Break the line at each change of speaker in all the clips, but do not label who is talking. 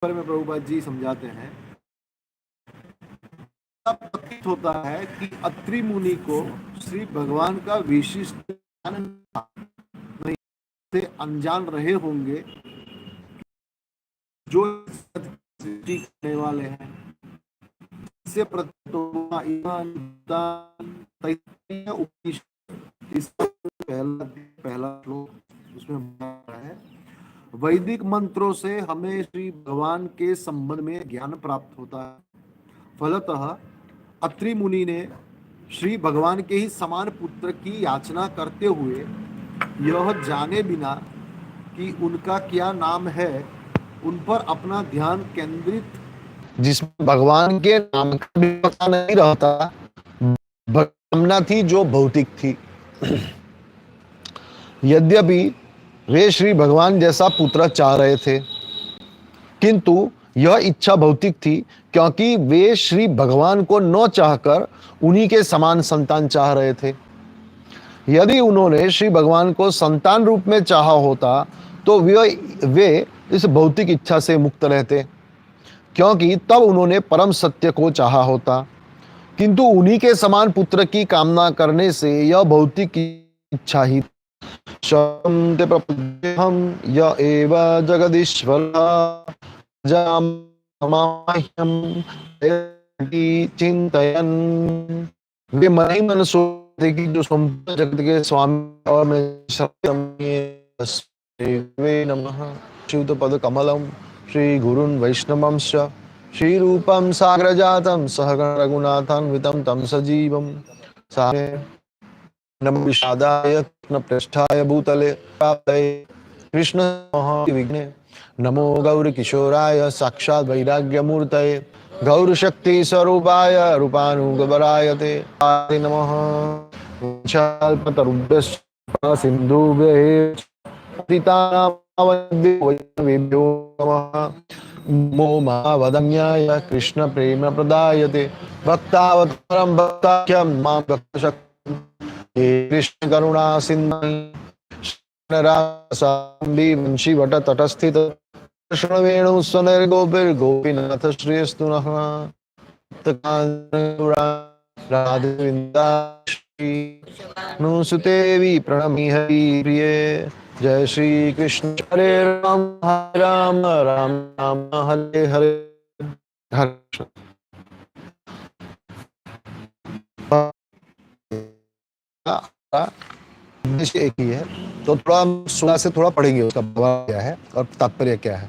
पर में प्रभुपाद जी समझाते हैं, प्रतीत होता है कि अत्रि मुनि को श्री भगवान का विशिष्ट ज्ञान नहीं से अनजान रहे होंगे जो सृष्टि करने वाले हैं। इससे प्रतीत होगा पहला श्लोक उसमें है, वैदिक मंत्रों से हमें श्री भगवान के संबंध में ज्ञान प्राप्त होता है। फलतः अत्रि मुनि ने श्री भगवान के ही समान पुत्र की याचना करते हुए यह जाने बिना कि उनका क्या नाम है, उन पर अपना ध्यान केंद्रित,
जिसमें भगवान के नाम का भी पता नहीं रहता, कामना थी जो भौतिक थी। यद्यपि वे श्री भगवान जैसा पुत्र चाह रहे थे, किंतु यह इच्छा भौतिक थी, क्योंकि वे श्री भगवान को न चाहकर उन्हीं के समान संतान चाह रहे थे। यदि उन्होंने श्री भगवान को संतान रूप में चाहा होता तो वे इस भौतिक इच्छा से मुक्त रहते, क्योंकि तब उन्होंने परम सत्य को चाहा होता। किंतु उन्हीं के समान पुत्र की कामना करने से यह भौतिक इच्छा ही शंते प्रपद्यहं य एव जगदीश्वरः जामाह्यं चिंतयन्। वे मन ही मन सोचते कि जो संपूर्ण जगत के स्वामी और मैं नमः श्रीयुत पद कमलम श्री गुरुन् वैष्णवंश्च श्री रूपम सागर जातम सहगण रघुनाथान्वितं तं सजीवम सारे नम विषादाय पृष्ठाय भूतले कृष्ण विघ्ने नमो गौर किशोराय साक्षात् वैराग्य मूर्तये गौर शक्ति स्वरूपाय रूपानुगबराय ते नमः। सिंधुभ्यो नमो महावदन्याय कृष्ण प्रेम प्रदायते भक्तावतारं भक्ताख्यं मां भक्तशक्ति कृष्ण करुणा सिंधु वंशी वट तटस्थित कृष्ण वेणु स्वनर गोपिर गोपीनाथ श्रेयस्तु नः नुसुतेवी प्रणमी हरि प्रिये। जय श्री कृष्ण हरे राम राम राम हरे हरे हरे। एक ही है, तो थोड़ा 16 से थोड़ा पढ़ेंगे उसका भाव क्या है और तात्पर्य क्या है।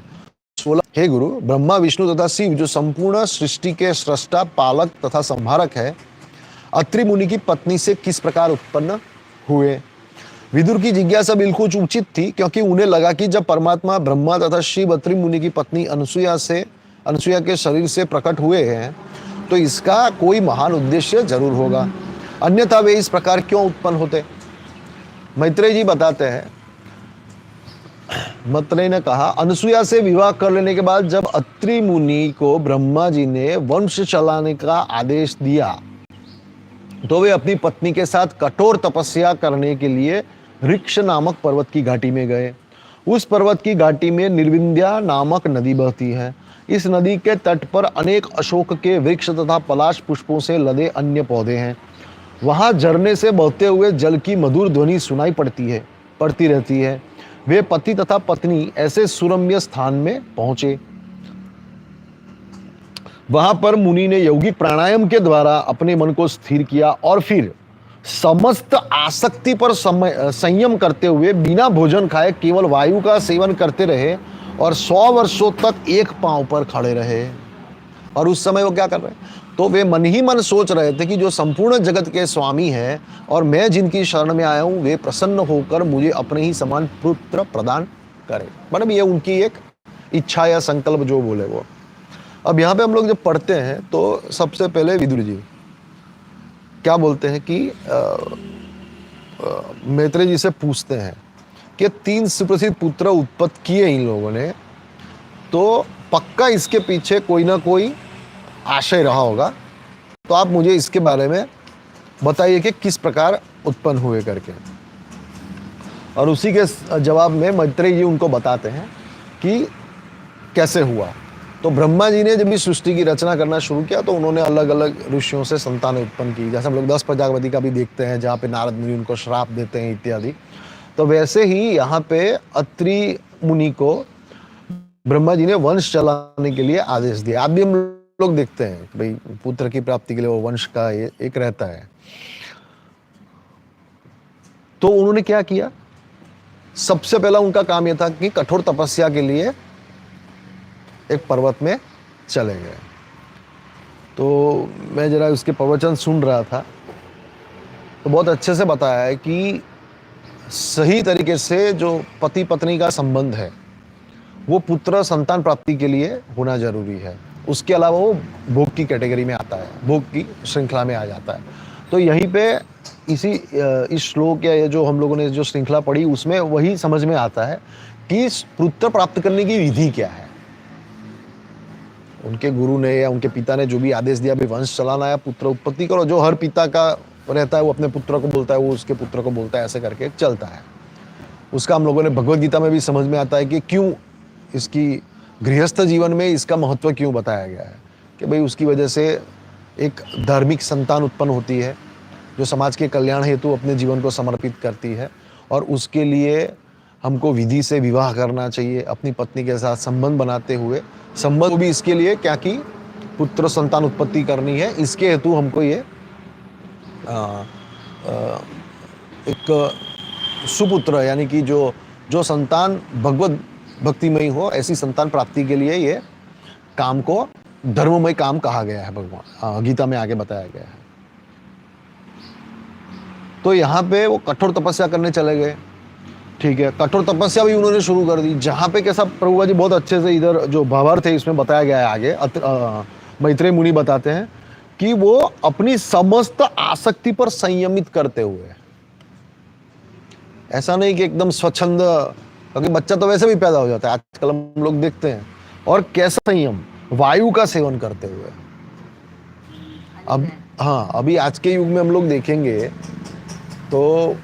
16, हे गुरु, ब्रह्मा विष्णु तथा शिव जो संपूर्ण सृष्टि के सृष्टा पालक तथा संहारक है, अत्रि मुनि की पत्नी से किस प्रकार उत्पन्न हुए। विदुर की जिज्ञासा बिल्कुल उचित थी, क्योंकि उन्हें लगा कि जब परमात्मा ब्रह्मा तथा शिव अत्रि मुनि की पत्नी अनसुया के शरीर से प्रकट हुए हैं, तो इसका कोई महान उद्देश्य जरूर होगा, अन्यथा वे इस प्रकार क्यों उत्पन्न होते। मैत्रेय जी बताते हैं, मैत्रेय ने कहा, अनसुया से विवाह कर लेने के बाद जब अत्रि मुनि को ब्रह्मा जी ने वंश चलाने का आदेश दिया, तो वे अपनी पत्नी के साथ कठोर तपस्या करने के लिए ऋक्ष नामक पर्वत की घाटी में गए। उस पर्वत की घाटी में निर्विंध्या नामक नदी बहती है। इस नदी के तट पर अनेक अशोक के वृक्ष तथा पलाश पुष्पों से लदे अन्य पौधे हैं। वहां झरने से बहते हुए जल की मधुर ध्वनि सुनाई पड़ती रहती है। वे पति तथा पत्नी ऐसे सुरम्य स्थान में पहुंचे। वहां पर मुनि ने यौगिक प्राणायाम के द्वारा अपने मन को स्थिर किया और फिर समस्त आसक्ति पर संयम करते हुए बिना भोजन खाए केवल वायु का सेवन करते रहे और 100 वर्षों तक एक पांव पर खड़े रहे। और उस समय वो क्या कर रहे, तो वे मन ही मन सोच रहे थे कि जो संपूर्ण जगत के स्वामी है और मैं जिनकी शरण में आया हूं, वे प्रसन्न होकर मुझे अपने ही समान पुत्र प्रदान करें। मतलब ये उनकी एक इच्छा या संकल्प जो बोले वो। अब यहाँ पे हम लोग जब पढ़ते हैं तो सबसे पहले विदुर जी क्या बोलते हैं कि मैत्रेय जी से पूछते हैं कि 3 सुप्रसिद्ध पुत्र उत्पत्ति किए इन लोगों ने, तो पक्का इसके पीछे कोई ना कोई आशय रहा होगा, तो आप मुझे इसके बारे में बताइए कि किस प्रकार उत्पन्न हुए करके। और उसी के जवाब में मैत्रेय जी उनको बताते हैं कि कैसे हुआ। तो ब्रह्मा जी ने जब इस सृष्टि की रचना करना शुरू किया तो उन्होंने अलग अलग ऋषियों से संतान उत्पन्न की, जैसे हम लोग 10 प्रजापति का भी देखते हैं जहाँ पे नारद मुनि उनको श्राप देते हैं इत्यादि। तो वैसे ही यहाँ पे अत्रि मुनि को ब्रह्मा जी ने वंश चलाने के लिए आदेश दिया। आप भी हम लोग देखते हैं कि भाई पुत्र की प्राप्ति के लिए वो वंश का एक रहता है। तो उन्होंने क्या किया, सबसे पहला उनका काम यह था कि कठोर तपस्या के लिए एक पर्वत में चले गए। तो मैं जरा उसके प्रवचन सुन रहा था तो बहुत अच्छे से बताया है कि सही तरीके से जो पति पत्नी का संबंध है वो पुत्र संतान प्राप्ति के लिए होना जरूरी है। उसके अलावा वो भोग की कैटेगरी में आता है, भोग की श्रृंखला में आ जाता है। तो यहीं पे इस श्लोक या ये जो हम लोगों ने जो श्रृंखला पढ़ी उसमें वही समझ में आता है कि पुत्र प्राप्त करने की विधि क्या है। उनके गुरु ने या उनके पिता ने जो भी आदेश दिया, भी वंश चलाना है, पुत्र उत्पत्ति करो, जो हर पिता का रहता है वो अपने पुत्र को बोलता है, वो उसके पुत्र को बोलता है, ऐसे करके चलता है। उसका हम लोगों ने भगवत गीता में भी समझ में आता है कि क्यों इसकी गृहस्थ जीवन में इसका महत्व क्यों बताया गया है, कि भाई उसकी वजह से एक धार्मिक संतान उत्पन्न होती है जो समाज के कल्याण हेतु अपने जीवन को समर्पित करती है, और उसके लिए हमको विधि से विवाह करना चाहिए अपनी पत्नी के साथ संबंध बनाते हुए। संबंध भी इसके लिए क्या कि पुत्र संतान उत्पत्ति करनी है, इसके हेतु हमको ये एक सुपुत्र यानी कि जो संतान भगवत भक्तिमय हो, ऐसी संतान प्राप्ति के लिए ये काम को धर्ममय काम कहा गया है, भगवान गीता में आगे बताया गया है। तो यहाँ पे वो कठोर तपस्या करने चले गए। ठीक है, कठोर तपस्या भी उन्होंने शुरू कर दी, जहाँ पे कैसा प्रभुपा जी बहुत अच्छे से इधर जो भावार्थ है इसमें बताया गया है आगे। मैत्रेय मुनि बताते हैं कि वो अपनी समस्त आसक्ति पर संयमित करते हुए, ऐसा नहीं कि एकदम स्वच्छंद, क्योंकि बच्चा तो वैसे भी पैदा हो जाता है आजकल हम लोग देखते हैं, और कैसा संयम, वायु का सेवन करते हुए। अब हाँ, अभी आज के युग में हम लोग देखेंगे तो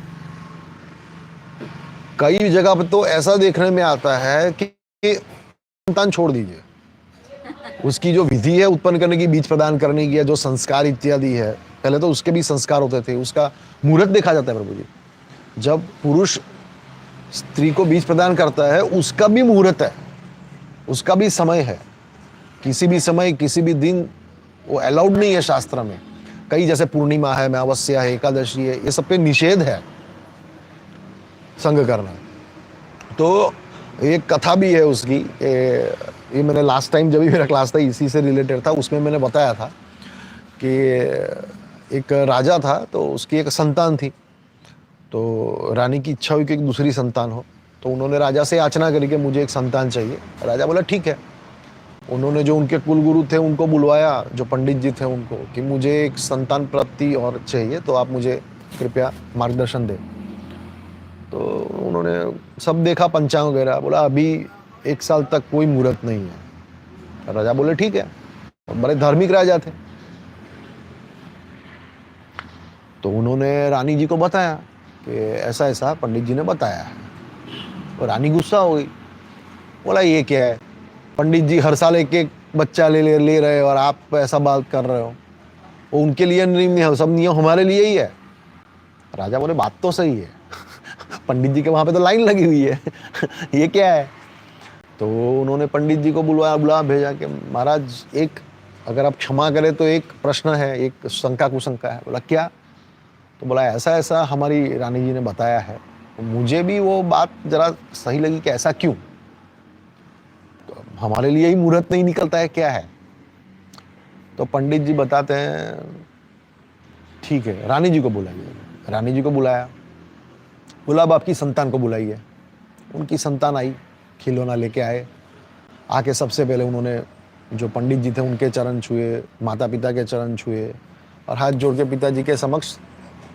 कई जगह पे तो ऐसा देखने में आता है कि संतान छोड़ दीजिए, उसकी जो विधि है उत्पन्न करने की, बीज प्रदान करने की, जो संस्कार इत्यादि है, पहले तो उसके भी संस्कार होते थे, उसका मुहूर्त देखा जाता है प्रभु जी। जब पुरुष स्त्री को बीज प्रदान करता है उसका भी मुहूर्त है, उसका भी समय है, किसी भी समय किसी भी दिन वो अलाउड नहीं है शास्त्र में। कई जैसे पूर्णिमा है, अमावस्या है, एकादशी है, ये सब पे निषेध है संग करना। तो एक कथा भी है उसकी, ये मैंने लास्ट टाइम जब भी मेरा क्लास था इसी से रिलेटेड था, उसमें मैंने बताया था कि एक राजा था तो उसकी एक संतान थी, तो रानी की इच्छा हुई कि एक दूसरी संतान हो, तो उन्होंने राजा से याचना करी कि मुझे एक संतान चाहिए। राजा बोला ठीक है। उन्होंने जो उनके कुलगुरु थे उनको बुलवाया, जो पंडित जी थे उनको, कि मुझे एक संतान प्राप्ति और चाहिए, तो आप मुझे कृपया मार्गदर्शन दें। तो उन्होंने सब देखा, पंचांग वगैरह, बोला अभी 1 साल तक कोई मुहूर्त नहीं है। राजा बोले ठीक है, बड़े धार्मिक राजा थे। तो उन्होंने रानी जी को बताया कि ऐसा ऐसा पंडित जी ने बताया है। और रानी गुस्सा हो गई, बोला ये क्या है, पंडित जी हर साल एक एक बच्चा ले रहे हो और आप ऐसा बात कर रहे हो, वो उनके लिए नियम है, सब नियम हमारे लिए ही है। राजा बोले बात तो सही है पंडित जी के वहां पे तो लाइन लगी हुई है ये क्या है। तो उन्होंने पंडित जी को बुला भेजा कि महाराज, एक अगर आप क्षमा करें तो एक प्रश्न है, एक शंका कुशंका है। बोला क्या? तो बोला ऐसा ऐसा हमारी रानी जी ने बताया है, तो मुझे भी वो बात जरा सही लगी कि ऐसा क्यों, तो हमारे लिए ही मुहूर्त नहीं निकलता है, क्या है? तो पंडित जी बताते हैं ठीक है, रानी जी को बुलाइए। रानी जी को बुलाया, बोला अब आपकी संतान को बुलाइए। उनकी संतान आई, खिलौना लेके आए। आके सबसे पहले उन्होंने जो पंडित जी थे उनके चरण छुए, माता पिता के चरण छुए, और हाथ जोड़ के पिताजी के समक्ष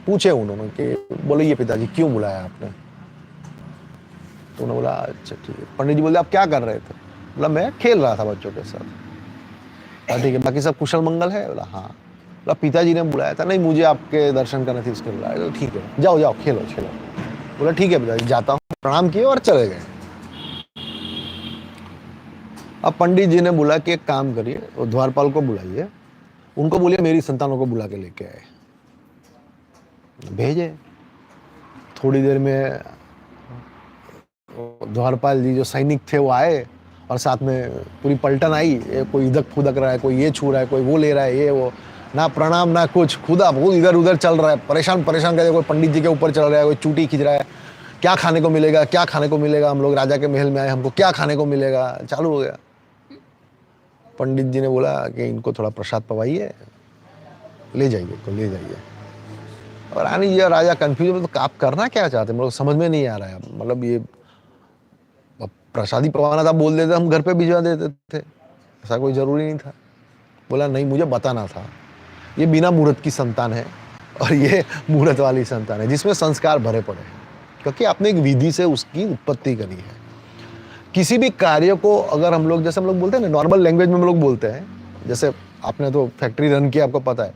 पूछे उन्होंने कि बोले ये पिताजी क्यों बुलाया आपने? तो उन्होंने बोला अच्छा ठीक है। पंडित जी बोले आप क्या कर रहे थे? बोला मैं खेल रहा था बच्चों के साथ। ठीक है, बाकी सब कुशल मंगल है? बोला हाँ। बोला पिताजी ने बुलाया था? नहीं, मुझे आपके दर्शन करने थे इसलिए बुलाया। तो ठीक है, जाओ जाओ खेलो खेलो। बोला ठीक है पिताजी, जाता हूँ। प्रणाम किए और चले गए। अब पंडित जी ने बोला कि एक काम करिए, वो द्वारपाल को बुलाइए, उनको बोलिए मेरी संतानों को बुला के लेके आए। भेजे। थोड़ी देर में द्वारपाल जी जो सैनिक थे वो आए और साथ में पूरी पलटन आई। कोई इधक फुदक रहा है, कोई ये छू रहा है, कोई वो ले रहा है, ये वो, ना प्रणाम ना कुछ, खुदा वो इधर उधर चल रहा है, परेशान परेशान करके कोई पंडित जी के ऊपर चल रहा है, कोई चूटी खींच रहा है, क्या खाने को मिलेगा, क्या खाने को मिलेगा, हम लोग राजा के महल में आए, हमको क्या खाने को मिलेगा, चालू हो गया। पंडित जी ने बोला कि इनको थोड़ा प्रसाद पवाइए, ले जाइए तो ले जाइए। और रानी जी और राजा कंफ्यूज, तो आप करना क्या चाहते हैं, मतलब समझ में नहीं आ रहा है। मतलब ये प्रसादी पवाना था, बोल देते हम घर पे भिजवा देते थे, ऐसा कोई जरूरी नहीं था। बोला नहीं, मुझे बताना था, ये बिना मुहूर्त की संतान है और ये मुहूर्त वाली संतान है जिसमें संस्कार भरे पड़े हैं, क्योंकि आपने एक विधि से उसकी उत्पत्ति करी है। किसी भी कार्य को अगर हम लोग, जैसे हम लोग बोलते हैं ना, नॉर्मल लैंग्वेज में हम लोग बोलते हैं, जैसे आपने तो फैक्ट्री रन किया, आपको पता है,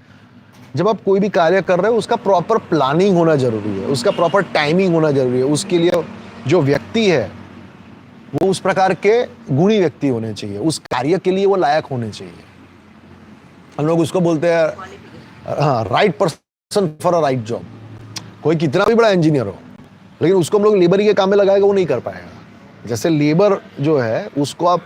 जब आप कोई भी कार्य कर रहे हो उसका प्रॉपर प्लानिंग होना जरूरी है, उसका प्रॉपर टाइमिंग होना जरूरी है। उसके लिए जो व्यक्ति है वो उस प्रकार के गुणी व्यक्ति होने चाहिए, उस कार्य के लिए वो लायक होने चाहिए। हम लोग उसको बोलते हैं, हाँ, right person for a right job. कोई कितना भी बड़ा इंजीनियर हो, लेकिन उसको हम लोग लेबर के काम में लगाएगा, वो नहीं कर पाएगा। जैसे लेबर जो है उसको आप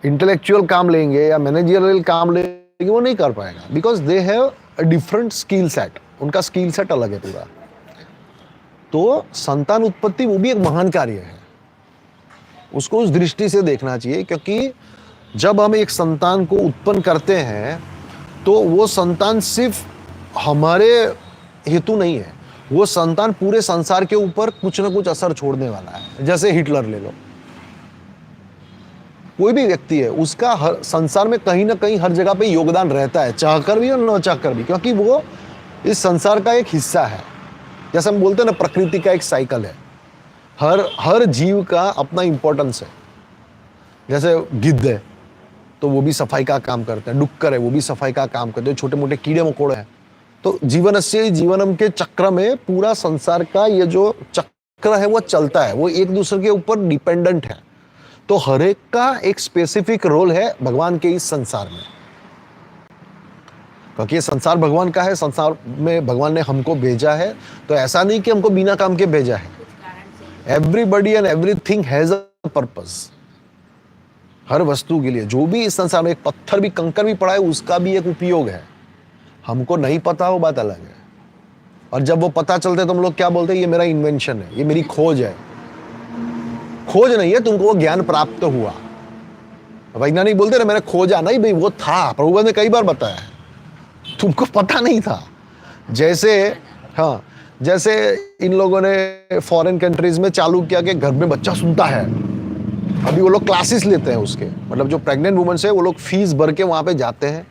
इंटेलेक्चुअल काम लेंगे या मैनेजरियल काम लेंगे, वो नहीं कर पाएगा, because they have a different skill set, उनका स्किल सेट अलग है पूरा। तो संतान उत्पत्ति वो भी एक महान कार्य है, उसको उस दृष्टि से देखना चाहिए, क्योंकि जब हम एक संतान को उत्पन्न करते हैं तो वो संतान सिर्फ हमारे हेतु नहीं है, वो संतान पूरे संसार के ऊपर कुछ ना कुछ असर छोड़ने वाला है। जैसे हिटलर ले लो, कोई भी व्यक्ति है, उसका हर संसार में कहीं ना कहीं हर जगह पे योगदान रहता है, चाहकर भी और न चाहकर भी, क्योंकि वो इस संसार का एक हिस्सा है। जैसे हम बोलते हैं ना, प्रकृति का एक साइकिल है, हर जीव का अपना इंपॉर्टेंस है। जैसे गिद्ध है तो वो भी सफाई का काम करते हैं, डुक्कर है वो भी सफाई का काम करते हैं, छोटे मोटे कीड़े मकोड़े हैं। तो जीवनस्य जीवनम के चक्र में पूरा संसार का ये जो चक्र है वो चलता है, वो एक दूसरे के ऊपर डिपेंडेंट है। तो हर एक का एक स्पेसिफिक रोल है भगवान के इस संसार में, क्योंकि ये संसार भगवान का है, संसार में भगवान ने हमको भेजा है। तो ऐसा नहीं कि हमको बिना काम के भेजा है। Everybody and everything has a purpose. हर वस्तु के लिए, जो भी इस संसार में, एक पत्थर भी, कंकर भी पड़ा है, उसका भी एक उपयोग है। हमको नहीं पता, वो बात अलग है। और जब वो पता चलते तो हम लोग क्या बोलते हैं, ये मेरा इन्वेंशन है, ये मेरी खोज है। खोज नहीं है, तुमको वो ज्ञान प्राप्त हुआ। वैज्ञानिक बोलते ना मैंने खोजा, नहीं भाई, वो था, प्रभुपाद ने कई बार बताया, तुमको पता नहीं था। जैसे, हाँ, जैसे इन लोगों ने फॉरेन कंट्रीज में चालू किया कि घर में बच्चा सुनता है। अभी वो लोग क्लासेस लेते हैं उसके, मतलब जो प्रेग्नेंट वुमेन्स है वो लोग फीस भर के वहाँ पे जाते हैं,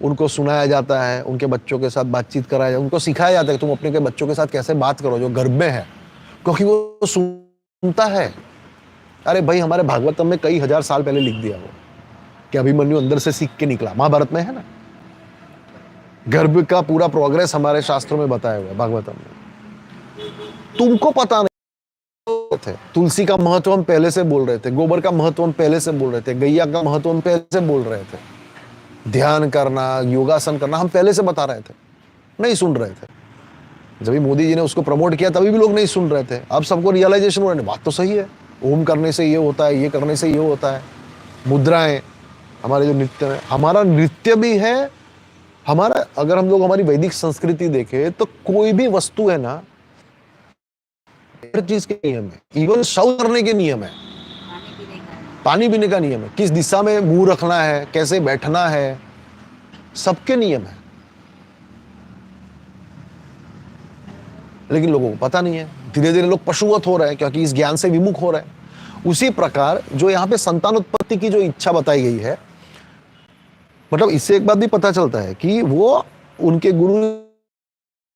उनको सुनाया जाता है, उनके बच्चों के साथ बातचीत कराया जाता है, उनको सिखाया जाता है कि तुम अपने के बच्चों के साथ कैसे बात करो जो गर्भ में है, क्योंकि वो सुनता है। अरे भाई, हमारे भागवतम में कई हजार साल पहले लिख दिया वो कि अभिमन्यु अंदर से सीख के निकला, महाभारत में है ना, गर्भ का पूरा प्रोग्रेस हमारे शास्त्रों में बताया हुआ है भागवतम में। तुमको पता नहीं थे। तुलसी का महत्व हम पहले से बोल रहे थे, गोबर का महत्व हम पहले से बोल रहे थे, गैया का महत्व हम पहले से बोल रहे थे, ध्यान करना, योगासन करना हम पहले से बता रहे थे, नहीं सुन रहे थे। जब भी मोदी जी ने उसको प्रमोट किया तभी भी लोग नहीं सुन रहे थे। अब सबको रियलाइजेशन हो रहा है, बात तो सही है, ओम करने से ये होता है, ये करने से ये होता है। मुद्राएं, हमारे जो नृत्य है, हमारा नृत्य भी है, हमारा, अगर हम लोग हमारी वैदिक संस्कृति देखें तो कोई भी वस्तु है ना, हर चीज के नियम है, इवन शौच करने के नियम है, पानी पीने का नियम है, किस दिशा में मुंह रखना है, कैसे बैठना है, सबके नियम है। लेकिन लोगों को पता नहीं है, धीरे धीरे लोग पशुवत हो रहे हैं क्योंकि इस ज्ञान से विमुख हो रहे हैं। उसी प्रकार जो यहाँ पे संतान उत्पत्ति की जो इच्छा बताई गई है, मतलब इससे एक बात भी पता चलता है कि वो उनके गुरु,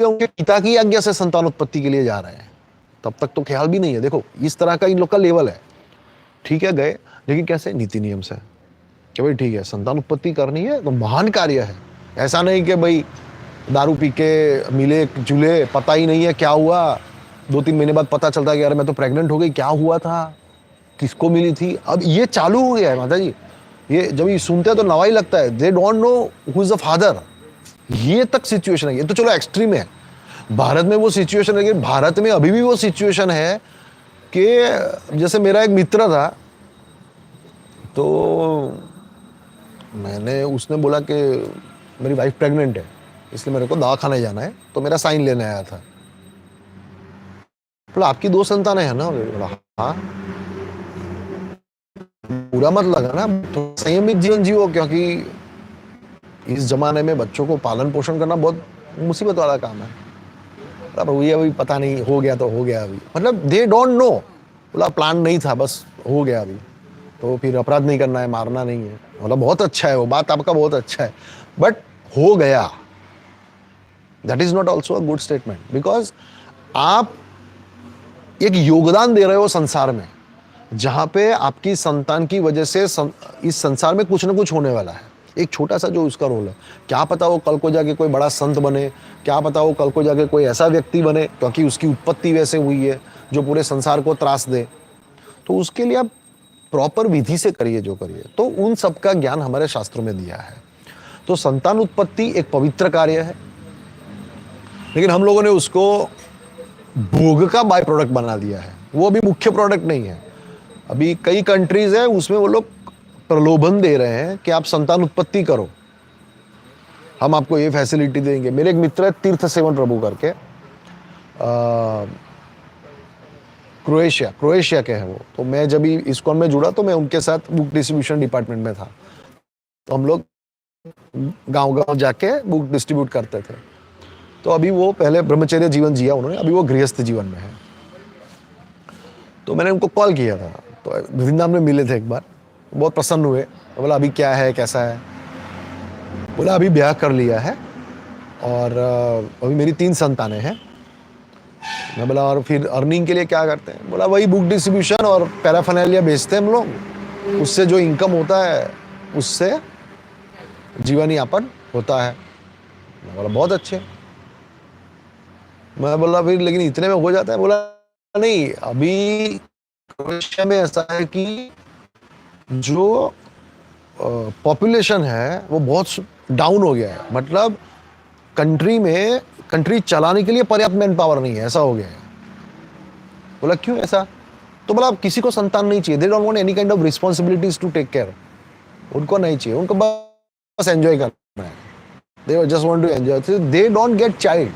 उनके पिता की आज्ञा से संतान उत्पत्ति के लिए जा रहे हैं। तब तक तो ख्याल भी नहीं है। देखो इस तरह का इन लोग का लेवल है, ठीक है, गए, लेकिन कैसे, नीति नियम से कि भाई ठीक है, संतान उत्पत्ति करनी है तो महान कार्य है। ऐसा नहीं कि भाई दारू पी के मिले जुले, पता ही नहीं है क्या हुआ, 2-3 महीने बाद पता चलता है कि यार मैं तो प्रेग्नेंट हो गई, क्या हुआ था, किसको मिली थी। अब ये चालू हो गया है माता जी, ये जब ये सुनते हैं तो नवाई लगता है, they don't know who is the father. ये तक सिचुएशन है। ये तो चलो एक्सट्रीम है, भारत में वो सिचुएशन है, लेकिन भारत में अभी भी वो सिचुएशन है कि जैसे मेरा एक मित्र था, तो उसने बोला कि मेरी वाइफ प्रेग्नेंट है, इसलिए मेरे को दवाखाने जाना है, तो मेरा साइन लेने आया था। बोला आपकी 2 संतानें हैं ना? बोला हाँ। पूरा मत लगा ना, तो संयमित जीवन जियो, क्योंकि इस जमाने में बच्चों को पालन पोषण करना बहुत मुसीबत वाला काम है। अब ये अभी पता नहीं, हो गया तो हो गया अभी, मतलब दे डोंट नो। बोला प्लान नहीं था, बस हो गया अभी, तो फिर अपराध नहीं करना है, मारना नहीं है। बोला बहुत अच्छा है, वो बात आपका बहुत अच्छा है, बट हो गया, that is not also a good statement, because आप एक योगदान दे रहे हो संसार में, जहां पे आपकी संतान की वजह से इस संसार में कुछ ना कुछ होने वाला है। एक छोटा सा जो उसका रोल है, क्या पता वो कल को जाके कोई बड़ा संत बने, क्या पता वो कल को जाके कोई ऐसा व्यक्ति बने, क्योंकि उसकी उत्पत्ति वैसे हुई है जो पूरे संसार को त्रास दे। तो उसके लिए आप प्रॉपर विधि से करिए जो करिए। तो उन सब का ज्ञान हमारे शास्त्रों में दिया है। तो संतान उत्पत्ति एक पवित्र कार्य है, लेकिन हम लोगों ने उसको भोग का बाय प्रोडक्ट बना दिया है। वो अभी मुख्य प्रोडक्ट नहीं है। अभी कई कंट्रीज है, उसमें वो लोग प्रलोभन दे रहे हैं कि आप संतान उत्पत्ति करो, हम आपको ये फैसिलिटी देंगे। मेरे एक मित्र है तीर्थ सेवन प्रभु करके, क्रोएशिया के हैं वो। तो मैं जब इस्कॉन में जुड़ा तो मैं उनके साथ बुक डिस्ट्रीब्यूशन डिपार्टमेंट में था, तो हम लोग गांव-गांव जाके बुक डिस्ट्रीब्यूट करते थे। तो अभी वो पहले ब्रह्मचर्य जीवन जिया उन्होंने, अभी वो गृहस्थ जीवन में है। तो मैंने उनको कॉल किया था, तो वृंदावन में मिले थे एक बार, बहुत प्रसन्न हुए। बोला अभी क्या है, कैसा है? बोला अभी ब्याह कर लिया है और अभी मेरी 3 संतानें हैं। मैं बोला और फिर अर्निंग के लिए क्या करते हैं? बोला वही बुक डिस्ट्रीब्यूशन और पैराफर्नैलिया बेचते हैं हम लोग, उससे जो इनकम होता है उससे जीवन यापन होता है। मैं बोला बहुत अच्छे। मैं बोला फिर लेकिन इतने में हो जाता है? बोला नहीं, अभी क्रोएशिया में ऐसा है कि जो पॉपुलेशन है वो बहुत डाउन हो गया है, मतलब कंट्री चलाने के लिए पर्याप्त मैन पावर नहीं है, ऐसा हो गया है। बोला क्यों ऐसा? तो बोला अब किसी को संतान नहीं चाहिए, they don't want any kind of responsibilities to take care. उनको नहीं चाहिए, उनको बस एंजॉय करना है, they just want to enjoy, they don't get child.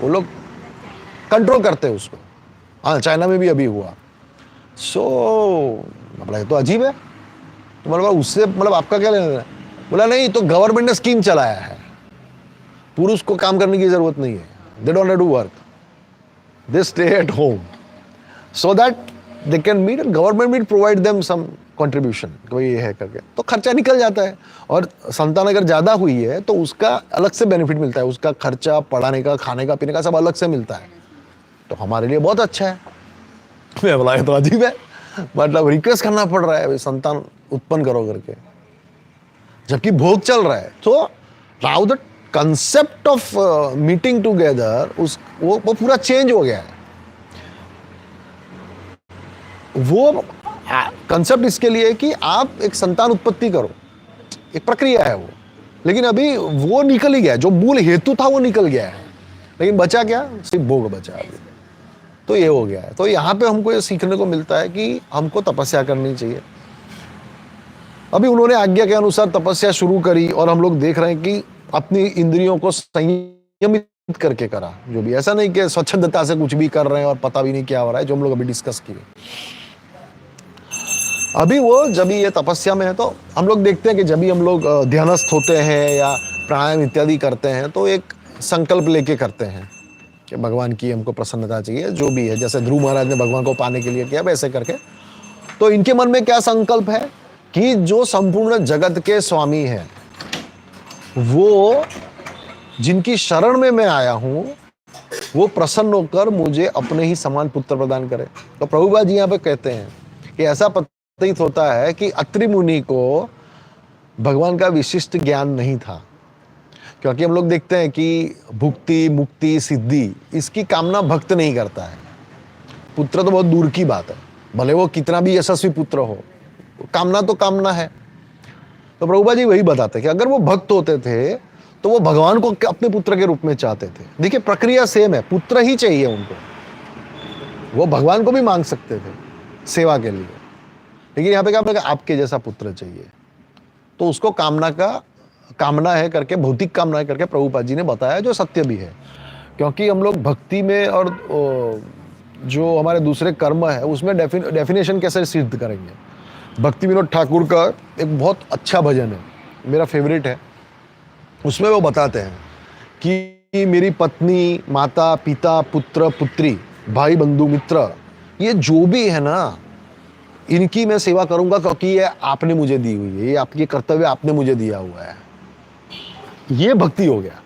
वो लोग कंट्रोल करते हैं उसको। हाँ, चाइना में भी अभी हुआ। मतलब ये तो अजीब है। तो मतलब उससे मतलब आपका क्या लेना है? बोला नहीं, तो गवर्नमेंट ने स्कीम चलाया है, पुरुष को काम करने की जरूरत नहीं है, they don't have to work, they stay at home so that they can meet, government will provide them some contribution, कोई ये है करके, तो खर्चा निकल जाता है। और संतान अगर ज्यादा हुई है तो उसका अलग से बेनिफिट मिलता है, उसका खर्चा, पढ़ाने का, खाने का, पीने का सब अलग से मिलता है। तो हमारे लिए बहुत अच्छा है। मैं बोला तो अजीब है, मतलब रिक्वेस्ट करना पड़ रहा है संतान उत्पन्न करो करके, जबकि भोग चल रहा है। तो now the concept of meeting together वो पूरा चेंज हो गया है। वो कंसेप्ट इसके लिए कि आप एक संतान उत्पत्ति करो, एक प्रक्रिया है वो, लेकिन अभी वो निकल ही गया, जो मूल हेतु था वो निकल गया है, लेकिन बचा क्या? सिर्फ भोग बचा अभी। तो ये हो गया है। तो यहाँ पे हमको ये सीखने को मिलता है कि हमको तपस्या करनी चाहिए। अभी उन्होंने आज्ञा के अनुसार तपस्या शुरू करी और हम लोग देख रहे हैं कि अपनी इंद्रियों को संयमित करके करा, जो भी, ऐसा नहीं कि स्वच्छंदता से कुछ भी कर रहे हैं और पता भी नहीं क्या हो रहा है, जो हम लोग अभी डिस्कस किए। अभी वो जब ये तपस्या में है तो हम लोग देखते हैं कि जब भी हम लोग ध्यानस्थ होते हैं या प्राणायाम इत्यादि करते हैं तो एक संकल्प लेके करते हैं कि भगवान की हमको प्रसन्नता चाहिए, जो भी है, जैसे ध्रुव महाराज ने भगवान को पाने के लिए किया वैसे करके। तो इनके मन में क्या संकल्प है कि जो संपूर्ण जगत के स्वामी हैं, वो जिनकी शरण में मैं आया हूं, वो प्रसन्न होकर मुझे अपने ही समान पुत्र प्रदान करे। तो प्रभुपाद जी यहाँ पे कहते हैं कि ऐसा प्रतीत होता है कि अत्रि मुनि को भगवान का विशिष्ट ज्ञान नहीं था, क्योंकि हम लोग देखते हैं कि भुक्ति, मुक्ति, सिद्धि, इसकी कामना भक्त नहीं करता है। पुत्र तो बहुत दूर की बात है, भले वो कितना भी यशस्वी पुत्र हो, कामना तो कामना है। तो प्रभुपाद जी वही बताते कि अगर वो भक्त होते थे तो वो भगवान को अपने पुत्र के रूप में चाहते थे। देखिए प्रक्रिया सेम है, पुत्र ही चाहिए उनको, वो भगवान को भी मांग सकते थे सेवा के लिए, लेकिन यहाँ पे क्या आपके जैसा पुत्र चाहिए। तो उसको कामना है करके, भौतिक कामना है करके प्रभुपाद जी ने बताया, जो सत्य भी है। क्योंकि हम लोग भक्ति में और जो हमारे दूसरे कर्म है उसमें डेफिनेशन कैसे सिद्ध करेंगे। भक्ति विनोद ठाकुर का एक बहुत अच्छा भजन है, मेरा फेवरेट है। उसमें वो बताते हैं कि मेरी पत्नी, माता, पिता, पुत्र, पुत्री, भाई, बंधु, मित्र, ये जो भी है ना, इनकी मैं सेवा करूंगा क्योंकि ये आपने मुझे दी हुई है, ये आपके कर्तव्य आपने मुझे दिया हुआ है। ये भक्ति हो गया।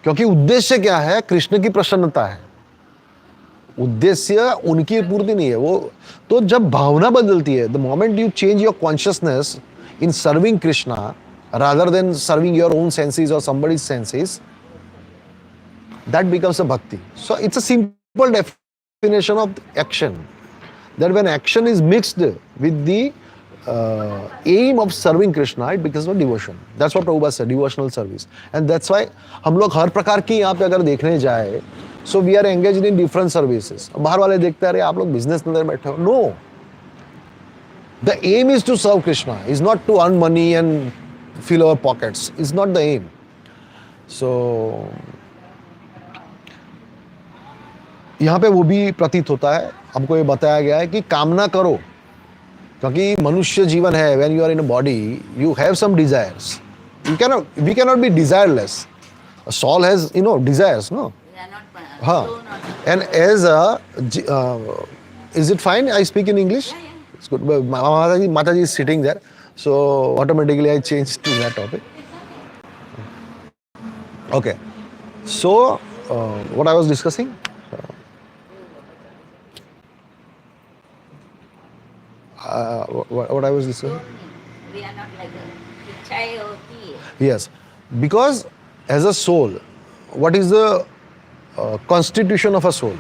क्योंकि उद्देश्य क्या है? कृष्ण की प्रसन्नता है, उद्देश्य उनकी पूर्ति नहीं है वो। तो जब भावना बदलती है, the moment you change your consciousness in serving Krishna rather than serving your own senses or somebody's senses, that becomes a bhakti. So it's a simple definition of action, that when action is mixed with the aim of serving Krishna, it becomes a devotion. That's what Prabhupada said, devotional service. And that's why हम लोग हर प्रकार की यहाँ पे अगर देखने जाए, so we are engaged in different services. बाहर वाले देखते हैं, अरे आप लोग बिजनेस में बैठे हो। No, the aim is to serve Krishna, is not to earn money and fill our pockets. It's not the aim. So यहाँ पे वो भी प्रतीत होता है, हमको ये बताया गया है कि कामना करो, क्योंकि मनुष्य जीवन है, when you are in a body, you have some desires. We cannot be desireless. A soul has, desires, no? हाँ. And as is it fine? I speak in English.
Yeah.
It's good. Mataji is sitting there. So automatically I changed to that topic. Okay. So what I was discussing? What I was discussing?
We are not like a child or kid.
Yes. Because as a soul, what is the constitution of a soul?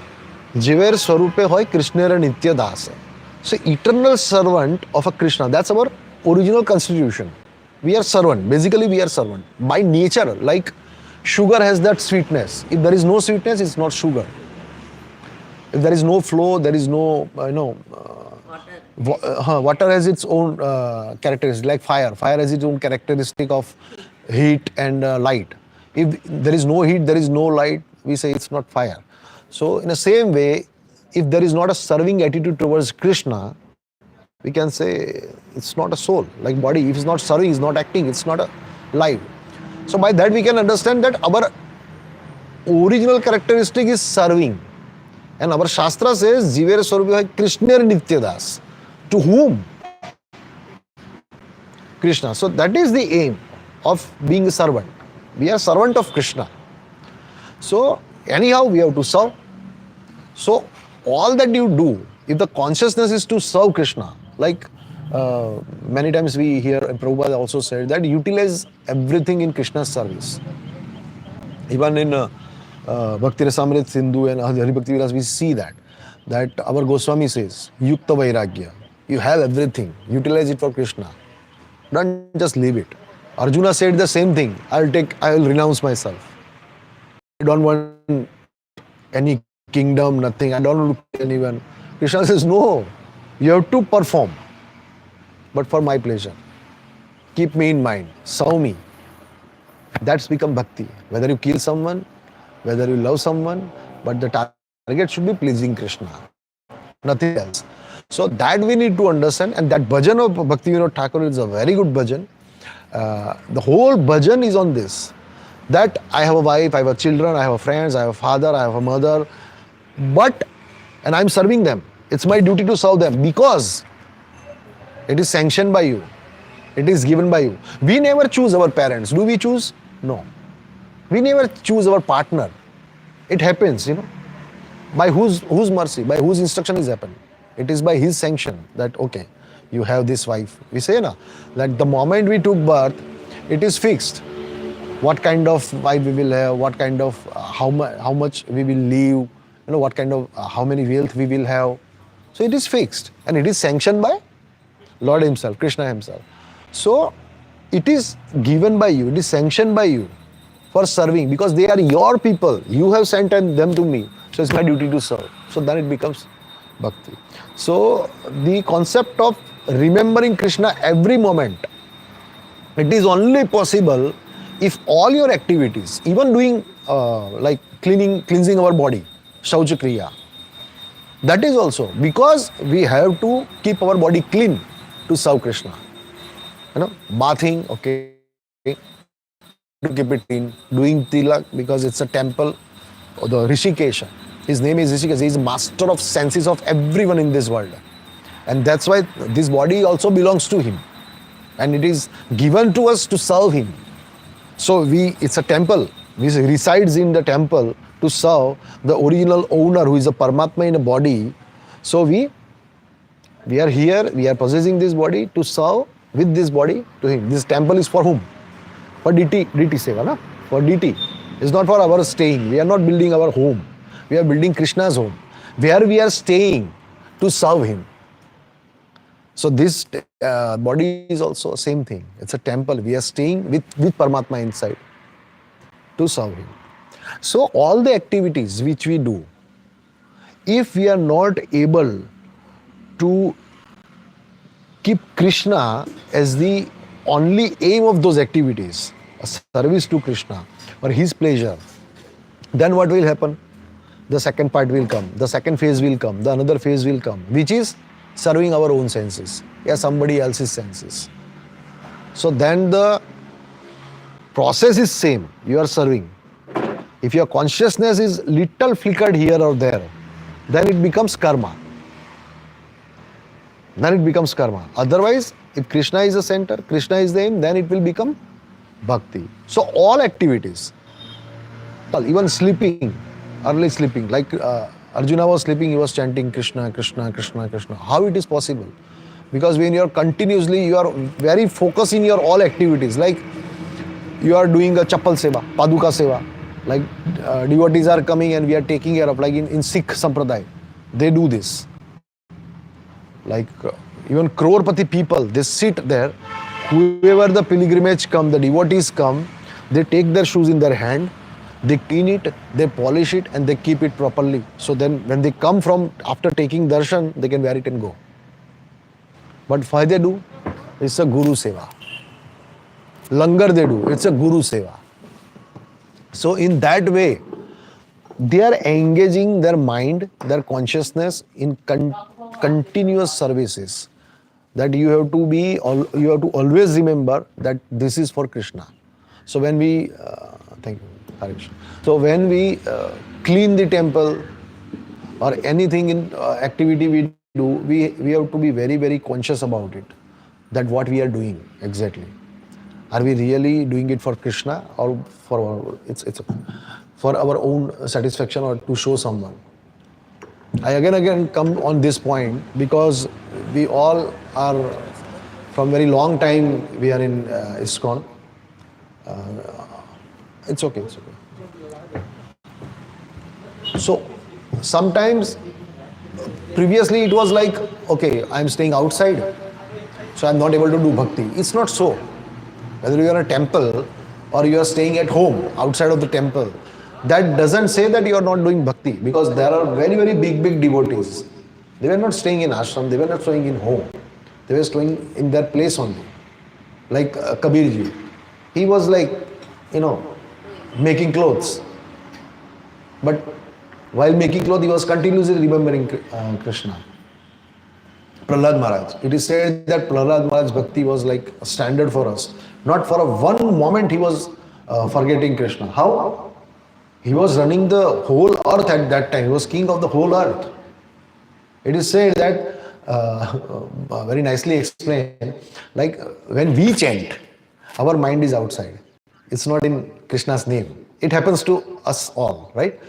Jiver Swarupe hoy Krishnera Nitya Das. So eternal servant of a Krishna, that's our original constitution. We are servant. Basically we are servant. By nature, like sugar has that sweetness. If there is no sweetness, it's not sugar. If there is no flow, there is no, water has its own characteristics, like fire. Fire has its own characteristic of heat and light. If there is no heat, there is no light, we say it's not fire. So in the same way, if there is not a serving attitude towards Krishna, we can say it's not a soul. Like body, if it's not serving, it's not acting, it's not a life. So by that we can understand that our original characteristic is serving. And our Shastra says, Jiver Swarupa Krishna Nityadas. To whom? Krishna. So that is the aim of being a servant. We are servant of Krishna. So anyhow, we have to serve. So all that you do, if the consciousness is to serve Krishna, like many times we hear, and Prabhupada also said that utilize everything in Krishna's service. Even in Bhakti Rasamrit Sindhu and Hari Bhakti Vilas, we see that our Goswami says, Yukta Vairagya, you have everything, utilize it for Krishna. Don't just leave it. Arjuna said the same thing, I will renounce myself. I don't want any kingdom, nothing, I don't want to kill anyone. Krishna says, no, you have to perform, but for my pleasure. Keep me in mind, serve me. That's become bhakti. Whether you kill someone, whether you love someone, but the target should be pleasing Krishna, nothing else. So that we need to understand, and that bhajan of Bhakti Vinod Thakur is a very good bhajan. The whole bhajan is on this, that I have a wife, I have children, I have friends, I have a father, I have a mother, and I'm serving them. It's my duty to serve them because it is sanctioned by you. It is given by you. We never choose our parents. Do we choose? No. We never choose our partner. It happens, By whose mercy, by whose instruction is happened? It is by his sanction that, okay, you have this wife. We say, that the moment we took birth, it is fixed. What kind of wife we will have, what kind of, how much we will live, what kind of, how many wealth we will have. So it is fixed and it is sanctioned by Lord himself, Krishna himself. So it is given by you, it is sanctioned by you for serving, because they are your people. You have sent them to me, so it's my duty to serve. So then it becomes bhakti. So the concept of remembering Krishna every moment, it is only possible if all your activities, even doing like cleansing our body, shaucha kriya, that is also because we have to keep our body clean to serve Krishna. Bathing, okay, to keep it clean. Doing tilak because it's a temple. Or the Rishikesh, his name is Rishikesh. He is master of senses of everyone in this world, and that's why this body also belongs to him, and it is given to us to serve him. So it's a temple. We resides in the temple to serve the original owner, who is a Paramatma in a body. So we are here, we are possessing this body to serve with this body to him. This temple is for whom? For deity seva, na? For deity. It's not for our staying. We are not building our home. We are building Krishna's home, where we are staying to serve him. So this body is also same thing. It's a temple. We are staying with Paramatma inside to serve him. So all the activities which we do, if we are not able to keep Krishna as the only aim of those activities, a service to Krishna or his pleasure, then what will happen? The second part will come, the second phase will come, the another phase will come, which is serving our own senses, somebody else's senses. So then the process is same. You are serving. If your consciousness is little flickered here or there, then it becomes karma. Otherwise, if Krishna is the center, Krishna is the aim, then it will become bhakti. So all activities, even sleeping, early sleeping, like Arjuna was sleeping, he was chanting Krishna, Krishna, Krishna, Krishna. How it is possible? Because when you are very focused in your all activities, like you are doing a chapal seva, paduka seva, like devotees are coming and we are taking care of, like in Sikh Sampradaya, they do this. Like even crorepati people, they sit there, whoever the pilgrimage come, the devotees come, they take their shoes in their hand, they clean it, they polish it, and they keep it properly. So then when they come from after taking darshan, they can wear it and go. But why they do? It's a guru seva. Langar they do, it's a guru seva. So in that way, they are engaging their mind, their consciousness in continuous services. That you have to always remember that this is for Krishna. So when we, thank you, Hare Krishna. So when we clean the temple or anything in activity we do, we have to be very, very conscious about it. That what we are doing exactly. Are we really doing it for Krishna or for it's for our own satisfaction or to show someone? I again come on this point because we all are from very long time we are in ISKCON. It's okay. So sometimes previously it was like, okay, I'm staying outside, so I'm not able to do bhakti. It's not so. Whether you are in a temple or you are staying at home outside of the temple, that doesn't say that you are not doing bhakti, because there are very, very big devotees. They were not staying in ashram, they were not staying in home. They were staying in their place only. Like Kabirji. He was like, making clothes. But while making clothes, he was continuously remembering Krishna. Prahlad Maharaj. It is said that Prahlad Maharaj's bhakti was like a standard for us. Not for one moment he was forgetting Krishna. How? He was running the whole earth at that time. He was king of the whole earth. It is said that, very nicely explained, like when we chant, our mind is outside. It's not in Krishna's name. It happens to us all, right?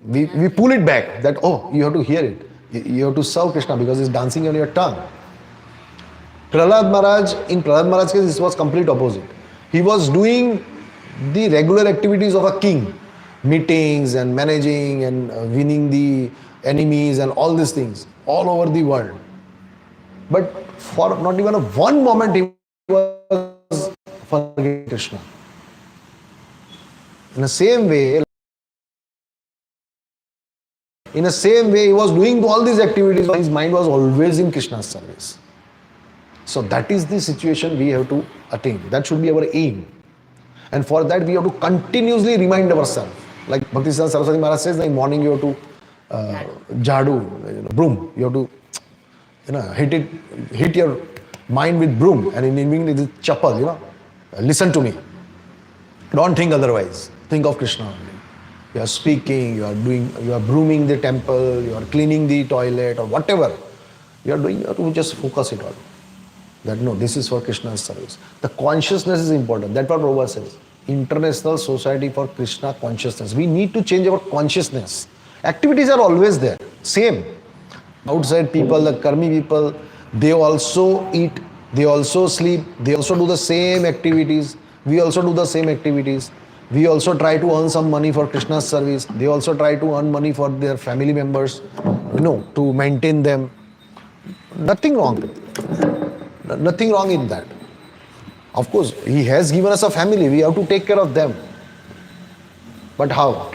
We pull it back that, you have to hear it. You have to serve Krishna because it's dancing on your tongue. In Prahlad Maharaj's case, this was complete opposite. He was doing the regular activities of a king. Meetings and managing and winning the enemies and all these things all over the world. But For not even one moment he was forgetting Krishna. In the same way, he was doing all these activities, but his mind was always in Krishna's service. So that is the situation we have to attain. That should be our aim. And for that, we have to continuously remind ourselves. Like Bhaktisiddhanta Saraswati Maharaj says, in the morning you have to jadu, broom. You have to, hit your mind with broom, and in the evening it is chapal. Listen to me. Don't think otherwise. Think of Krishna only. You are speaking, you are brooming the temple, you are cleaning the toilet or whatever you are doing. You have to just focus it on. That no, this is for Krishna's service. The consciousness is important. That's what Prabhupada says. International Society for Krishna Consciousness. We need to change our consciousness. Activities are always there. Same. Outside people, the karmi people, they also eat, they also sleep, they also do the same activities. We also do the same activities. We also try to earn some money for Krishna's service. They also try to earn money for their family members, to maintain them. Nothing wrong. Nothing wrong in that. Of course, he has given us a family. We have to take care of them. But how?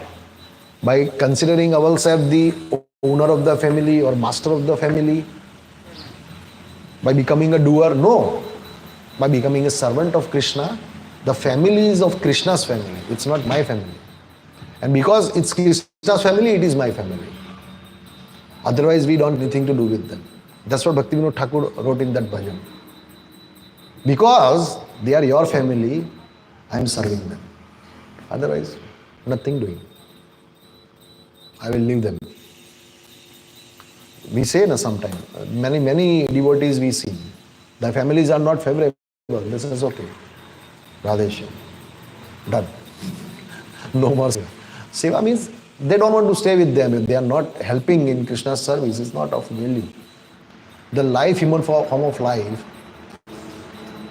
By considering ourselves the owner of the family or master of the family? By becoming a doer? No. By becoming a servant of Krishna. The family is of Krishna's family. It's not my family. And because it's Krishna's family, it is my family. Otherwise, we don't have anything to do with them. That's what Bhaktivinoda Thakur wrote in that bhajan. Because they are your family, I am serving them. Otherwise, nothing doing. I will leave them. We say sometimes, many devotees we see, their families are not favorable. This is okay. Radheshyam. Done. No more seva. Seva means they don't want to stay with them. If they are not helping in Krishna's service, it's not of value. The human form of life,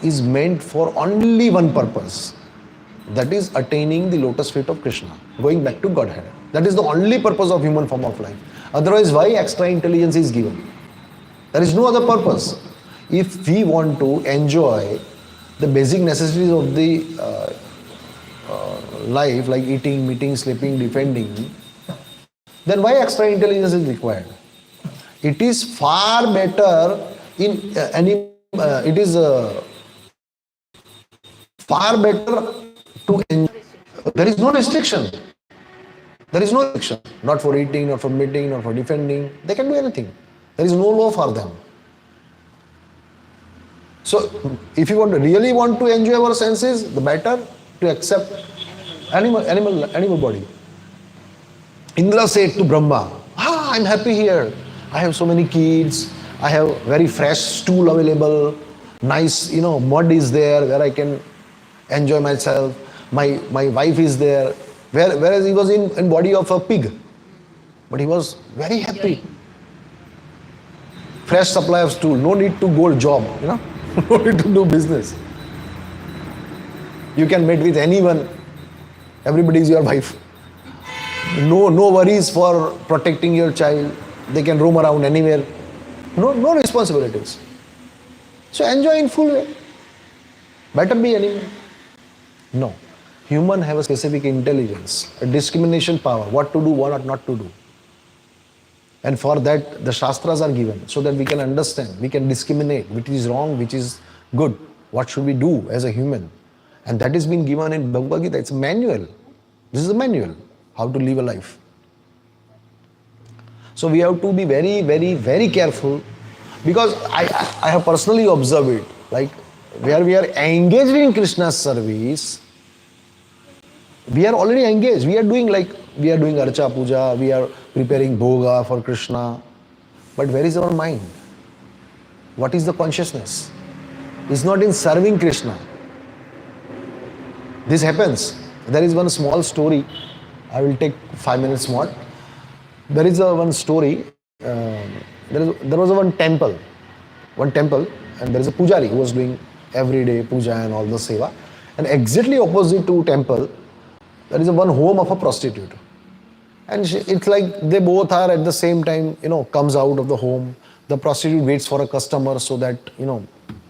is meant for only one purpose. That is attaining the lotus feet of Krishna, going back to Godhead. That is the only purpose of human form of life. Otherwise, why extra intelligence is given? There is no other purpose. If we want to enjoy the basic necessities of the life, like eating, meeting, sleeping, defending, then why extra intelligence is required? It is far better far better to enjoy. There is no restriction. There is no restriction. Not for eating, not for meeting, not for defending. They can do anything. There is no law for them. So, if you really want to enjoy our senses, the better to accept animal body. Indra said to Brahma, I'm happy here. I have so many kids. I have very fresh stool available. Nice, mud is there where I can enjoy myself. My wife is there. Whereas he was in body of a pig. But he was very happy. Fresh supply of stool. No need to go job, No need to do business. You can meet with anyone. Everybody is your wife. No worries for protecting your child. They can roam around anywhere. No responsibilities. So enjoy in full way. Better be animal. No. Human have a specific intelligence, a discrimination power, what to do, what not to do. And for that, the Shastras are given so that we can understand, we can discriminate which is wrong, which is good, what should we do as a human. And that has been given in Bhagavad Gita. It's a manual. This is a manual, how to live a life. So we have to be very, very, very careful, because I have personally observed it, like where we are engaged in Krishna's service, we are already engaged. We are doing Archa Puja, we are preparing Bhoga for Krishna. But where is our mind? What is the consciousness? It's not in serving Krishna. This happens. There is one small story. I will take 5 minutes more. There is one story. There was one temple, and there is a pujari who was doing everyday puja and all the seva. And exactly opposite to temple, there is one home of a prostitute. And it's like they both are at the same time, comes out of the home, The prostitute waits for a customer so that,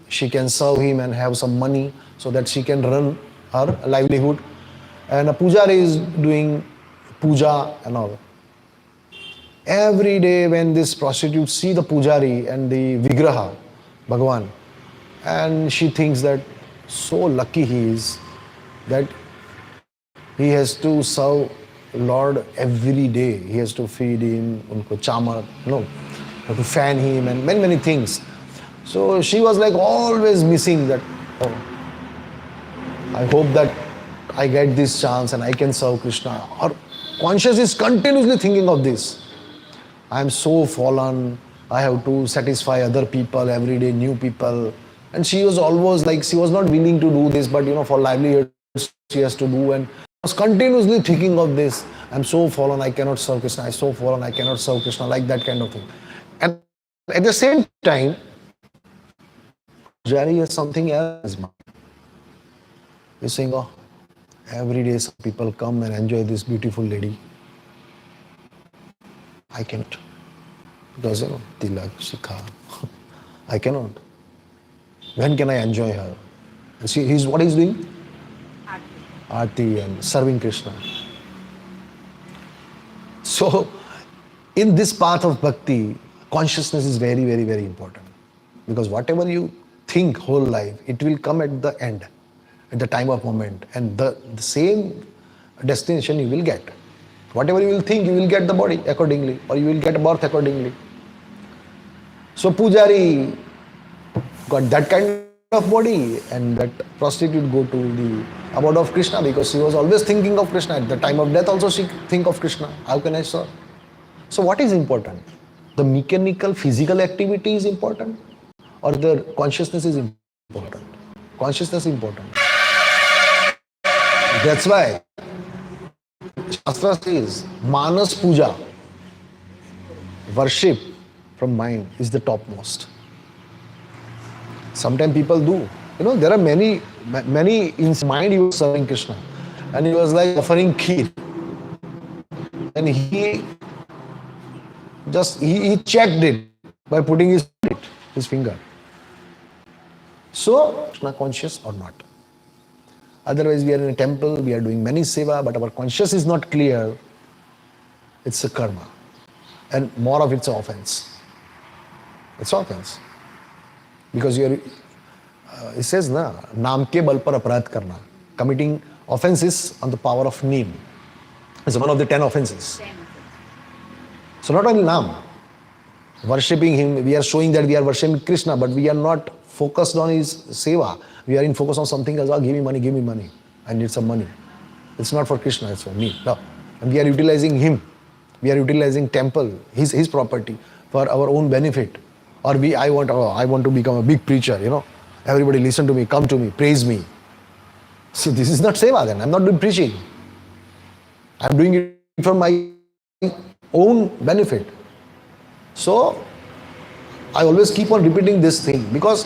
she can serve him and have some money so that she can run her livelihood. And a pujari is doing puja and all. Every day when this prostitute see the pujari and the vigraha, Bhagwan, and she thinks that so lucky he is that he has to serve Lord every day. He has to feed him, unko chamar, have to fan him and many, many things. So she was like always missing that, oh, I hope that I get this chance and I can serve Krishna. Her conscious is continuously thinking of this. I am so fallen. I have to satisfy other people every day, new people. And she was always like, she was not willing to do this, but for livelihood, she has to do. And was continuously thinking of this. I'm so fallen, I cannot serve Krishna. I'm so fallen, I cannot serve Krishna, like that kind of thing. And at the same time, Jari has something else. He's saying, oh, every day some people come and enjoy this beautiful lady. I cannot. Because, tilak, shikha. I cannot. When can I enjoy her? And see, what he's doing? Aarti and serving Krishna. So, in this path of bhakti, consciousness is very, very, very important. Because whatever you think whole life, it will come at the end, at the time of moment. And the same destination you will get. Whatever you will think, you will get the body accordingly, or you will get a birth accordingly. So pujari got that kind of body, and that prostitute go to the abode of Krishna because she was always thinking of Krishna. At the time of death also she think of Krishna. How can I serve? So what is important? The mechanical, physical activity is important, or the consciousness is important? Consciousness is important. That's why Shastra says, Manas Puja, worship from mind is the topmost. Sometimes people do. There are many in his mind he was serving Krishna. And he was like offering kheer. And he checked it by putting his finger. So, Krishna conscious or not? Otherwise, we are in a temple, we are doing many seva, but our conscience is not clear. It's a karma. And more of it's an offense. It's offense. Because it says, naam ke bal par aparadh karna. Committing offenses on the power of name. It's one of the 10 offenses. So not only naam, worshipping him, we are showing that we are worshipping Krishna, but we are not focused on his seva. We are in focus on something else. Oh, give me money. I need some money. It's not for Krishna, it's for me. No. And we are utilizing him. We are utilizing temple, his property, for our own benefit. Or I want to become a big preacher, Everybody listen to me, come to me, praise me. So this is not seva then. I'm not doing preaching. I'm doing it for my own benefit. So I always keep on repeating this thing, because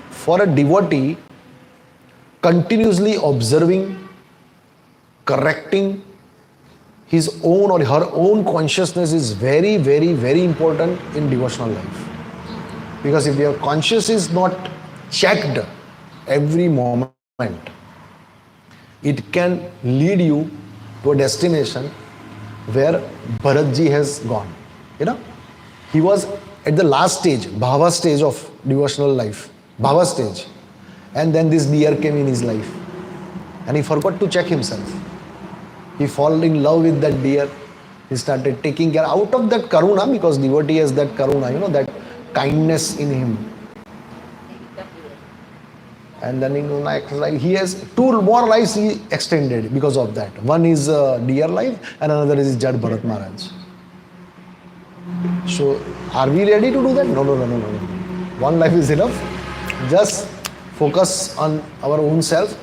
for a devotee, continuously observing, correcting his own or her own consciousness is very, very, very important in devotional life. Because if your conscience is not checked every moment, it can lead you to a destination where Bharatji has gone. He was at the last stage, bhava stage of devotional life, bhava stage. And then this deer came in his life. And he forgot to check himself. He fell in love with that deer. He started taking care out of that karuna, because devotee has that karuna, that kindness in him. And then he has 2 more lives he extended because of that. One is deer life and another is Jad Bharat Maharaj. So are we ready to do that? No. One life is enough. Just focus on our own self,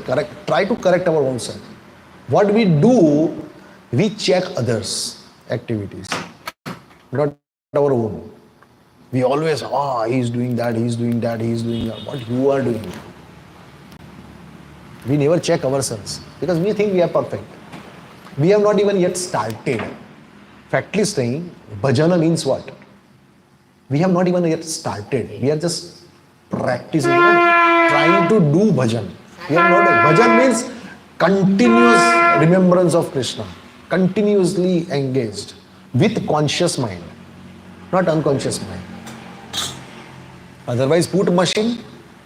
try to correct our own self. What we do, we check others' activities, not our own. We always, he's doing that. What you are doing? We never check ourselves because we think we are perfect. We have not even yet started. Factly saying, bhajana means what? We have not even yet started. We are just practicing, trying to do bhajan. We are not. Bhajan means continuous remembrance of Krishna, continuously engaged with conscious mind, not unconscious mind. Otherwise, put machine,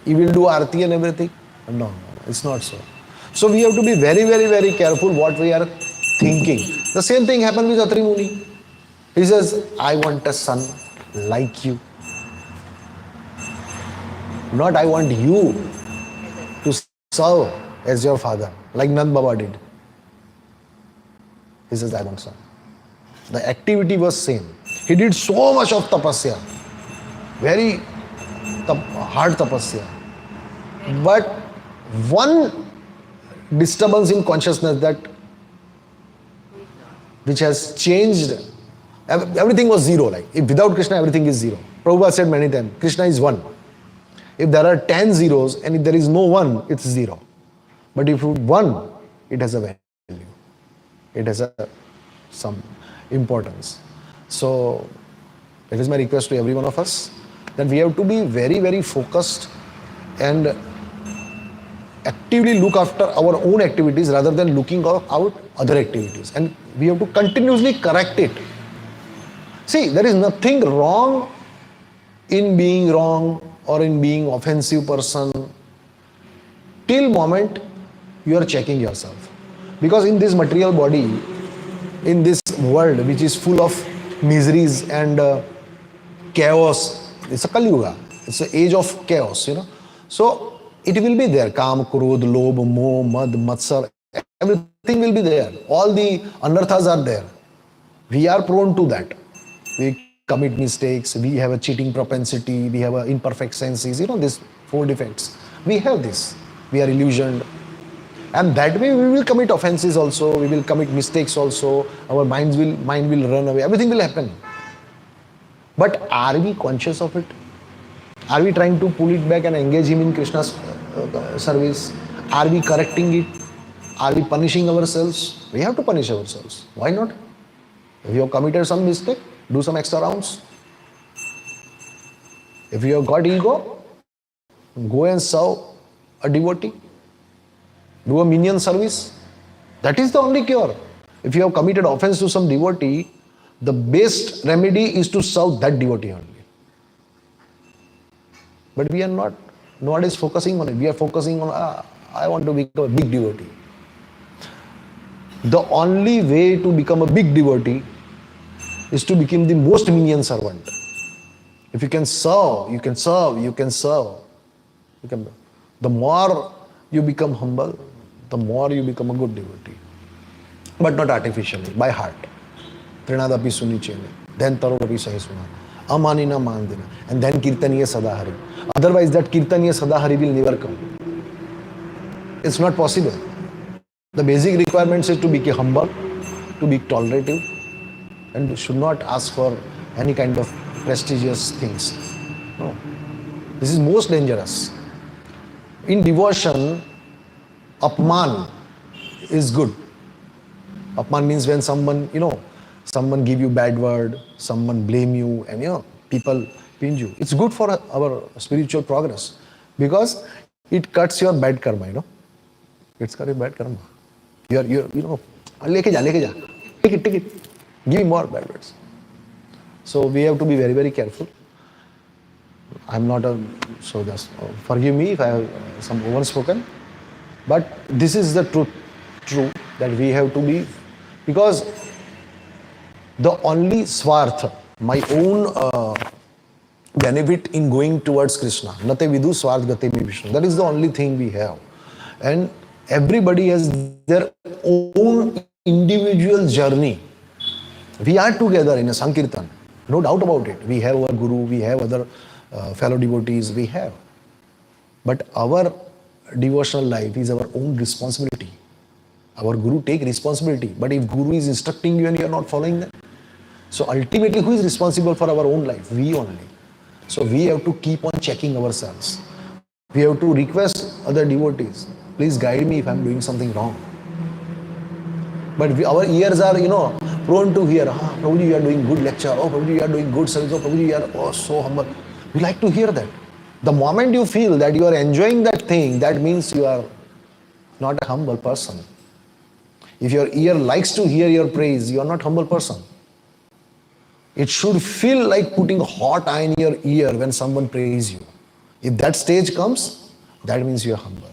he will do arti and everything. No, it's not so. So we have to be very, very, very careful what we are thinking. The same thing happened with Atri Muni. He says, I want a son like you. Not I want you to serve as your father, like Nand Baba did. He says, I want son. The activity was same. He did so much of tapasya, very hard tapasya. But one disturbance in consciousness that which has changed, everything was zero. Like if without Krishna, everything is zero. Prabhupada said many times, Krishna is one. If there are 10 zeros and if there is no one, it's zero. But if one, it has a value. It has some importance. So it is my request to every one of us that we have to be very, very focused and actively look after our own activities rather than looking out other activities. And we have to continuously correct it. See, there is nothing wrong in being wrong or in being offensive person till moment you are checking yourself. Because in this material body, in this world which is full of miseries and chaos, it's a Kali Yuga, it's the age of chaos, So it will be there, Kam, Krodh, Lobh, Moh, Mad, Matsar, everything will be there. All the anarthas are there. We are prone to that. We commit mistakes, we have a cheating propensity, we have imperfect senses, these 4 defects. We have this. We are illusioned. And that way we will commit offenses also, we will commit mistakes also, our mind will run away, everything will happen. But are we conscious of it? Are we trying to pull it back and engage him in Krishna's service? Are we correcting it? Are we punishing ourselves? We have to punish ourselves. Why not? If you have committed some mistake, do some extra rounds. If you have got ego, go and serve a devotee. Do a minion service. That is the only cure. If you have committed offense to some devotee, the best remedy is to serve that devotee only. But we are not nowadays focusing on it. We are focusing on, I want to become a big devotee. The only way to become a big devotee is to become the most minion servant. If you can serve, you can serve, you can serve. The more you become humble, the more you become a good devotee. But not artificially, by heart. Trinadapi sunichene, then tarodapi sahisuna, amanina mandina, and then kirtaniya sadahari. Otherwise that kirtaniya sadahari will never come. It's not possible. The basic requirements is to be humble, to be tolerative, and should not ask for any kind of prestigious things. No. This is most dangerous. In devotion, apman is good. Apman means when someone give you bad word, someone blame you, and people pinch you. It's good for our spiritual progress because it cuts your bad karma, It's cut your bad karma. You're leke ja. Take it. Give me more bad words. So we have to be very, very careful. I'm not so just forgive me if I have some overspoken. But this is the truth that we have to be, because the only swartha, my own benefit in going towards Krishna, nate vidu swarth gate me Vishnu. That is the only thing we have. And everybody has their own individual journey. We are together in a Sankirtan, no doubt about it. We have our Guru, we have other fellow devotees, we have. But our devotional life is our own responsibility. Our Guru take responsibility. But if Guru is instructing you and you are not following them, so ultimately who is responsible for our own life? We only. So we have to keep on checking ourselves. We have to request other devotees, please guide me if I am doing something wrong. But our ears are, prone to hear, oh, Prabhuji, you are doing good lecture. Oh, Prabhuji, you are doing good service. Oh, Prabhuji, you are so humble. We like to hear that. The moment you feel that you are enjoying that thing, that means you are not a humble person. If your ear likes to hear your praise, you are not a humble person. It should feel like putting hot iron in your ear when someone praises you. If that stage comes, that means you are humble.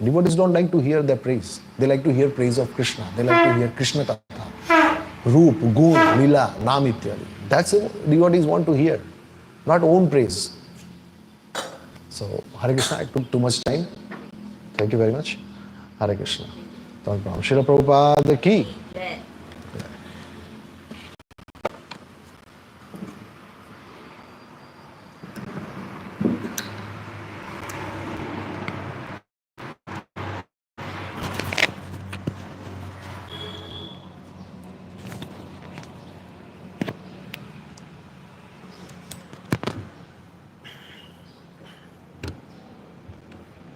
Devotees don't like to hear their praise. They like to hear praise of Krishna. They like to hear Krishna Katha, Roop, Gun, Lila, Nam Ityadi. That's what devotees want to hear, not own praise. So, Hare Krishna, I took too much time. Thank you very much. Hare Krishna. Shrila Prabhupada ki